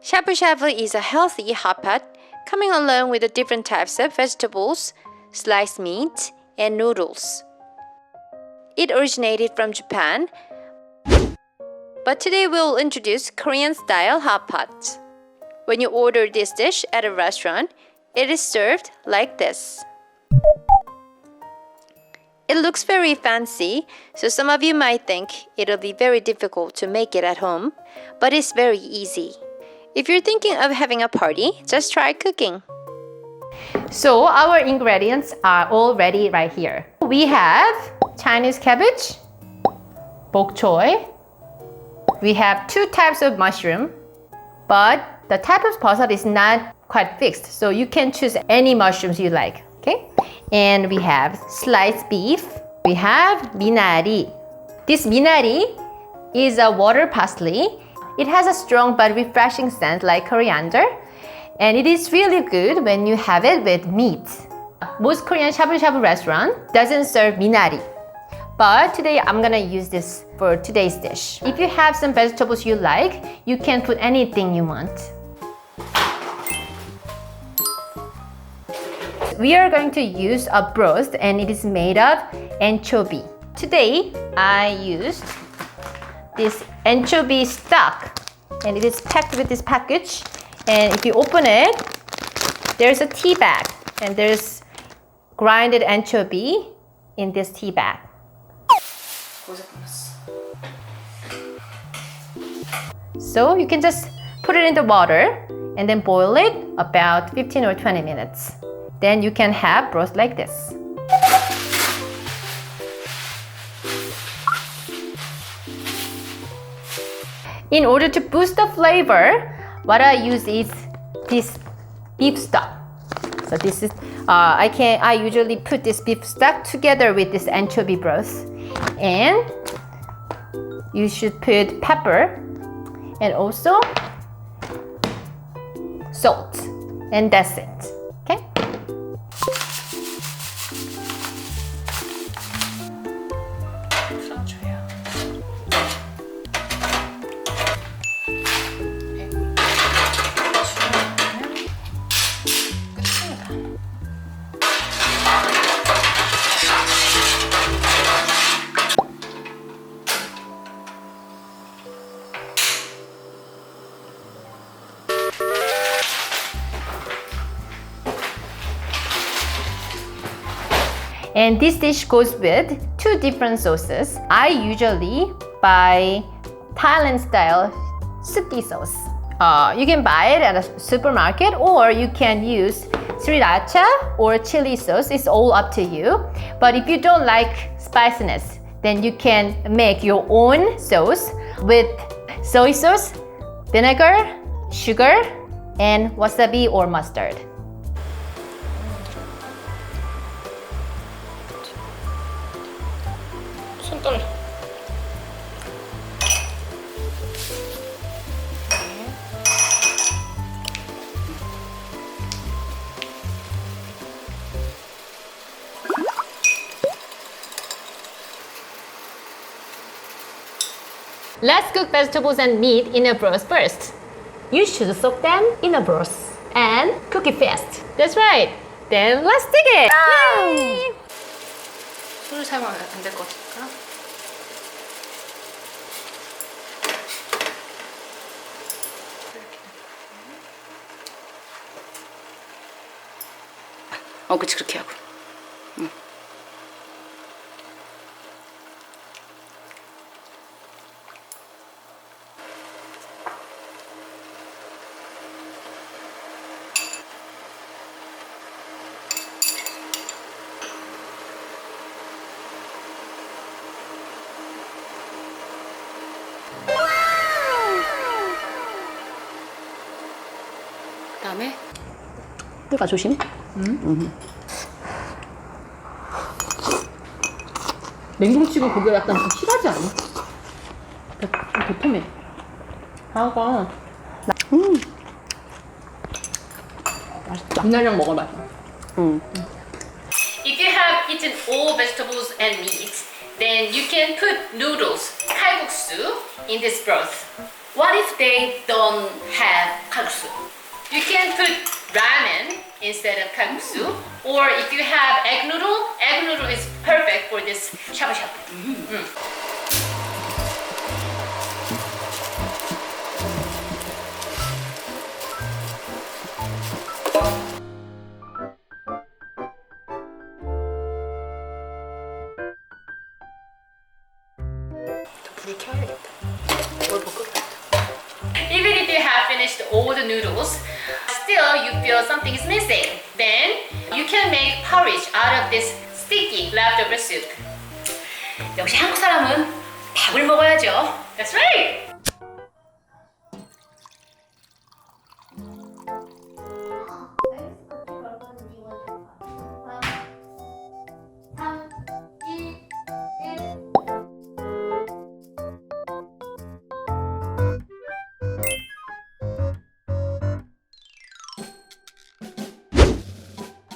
Shabu shabu is a healthy hot pot coming along with the different types of vegetables, sliced meat, and noodles. It originated from Japan, but today we'll introduce Korean-style hot pot. When you order this dish at a restaurant, it is served like this. It looks very fancy, so some of you might think it'll be very difficult to make it at home, but it's very easy. If you're thinking of having a party, just try cooking. So our ingredients are all ready right here. We have Chinese cabbage, bok choy. We have two types of mushroom, but the type of bosat is not quite fixed, so you can choose any mushrooms you like, okay? And we have sliced beef. We have minari. This minari is a water parsley. It has a strong but refreshing scent like coriander, and it is really good when you have it with meat. Most Korean shabu shabu restaurant doesn't serve minari, but today I'm gonna use this for today's dish. If you have some vegetables you like, you can put anything you want. We are going to use a broth, and it is made of anchovy. Today I used this anchovy stock, and it is packed with this package, and if you open it, there's a tea bag, and there's grinded anchovy in this tea bag. So you can just put it in the water and then boil it about 15 or 20 minutes. Then you can have broth like this. In order to boost the flavor, what I use is this beef stock. So this is I usually put this beef stock together with this anchovy broth, and you should put pepper and also salt, and that's it. Okay. And this dish goes with two different sauces. I usually buy Thailand style sooty sauce. You can buy it at a supermarket, or you can use sriracha or chili sauce. It's all up to you. But if you don't like spiciness, then you can make your own sauce with soy sauce, vinegar, sugar, and wasabi or mustard. 손 떨려. Let's cook vegetables and meat in a broth first. You should soak them in a broth and cook it fast. That's right. Then let's dig it. Yay! 손을 사용하면 안 될 것 같으니까. 그치, 그렇게 하고. 응. 그다음에 뜨거 조심. 냉동치고 그게 약간 좀 실하지 않아? 좀 도톰해. 다가 맛있다. 미나리랑 먹어 맛있어. If you have eaten all vegetables and meat, then you can put noodles, kalguksu, in this broth. What if they don't have kalguksu? You can put ramen instead of kalguksu, or if you have egg noodle is perfect for this shabu shabu. 불을 켜야겠다. 뭘 볶을까? Even if you have finished all the noodles, still you feel something is missing. Then you can make porridge out of this sticky leftover soup. 역시 한국 사람은 밥을 먹어야죠. That's right!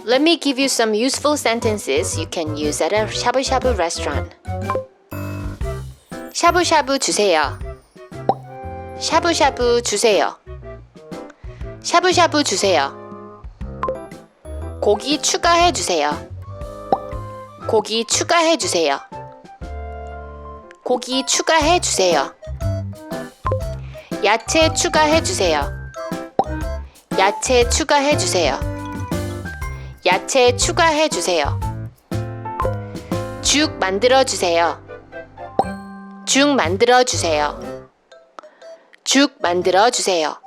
Let me give you some useful sentences you can use at a shabu-shabu restaurant. 샤브샤브 주세요. 샤브샤브 주세요. 샤브샤브 주세요. 고기 추가해 주세요. 고기 추가해 주세요. 고기 추가해 주세요. 야채 추가해 주세요. 야채 추가해 주세요. 야채 추가해 주세요. 죽 만들어 주세요. 죽 만들어 주세요. 죽 만들어 주세요.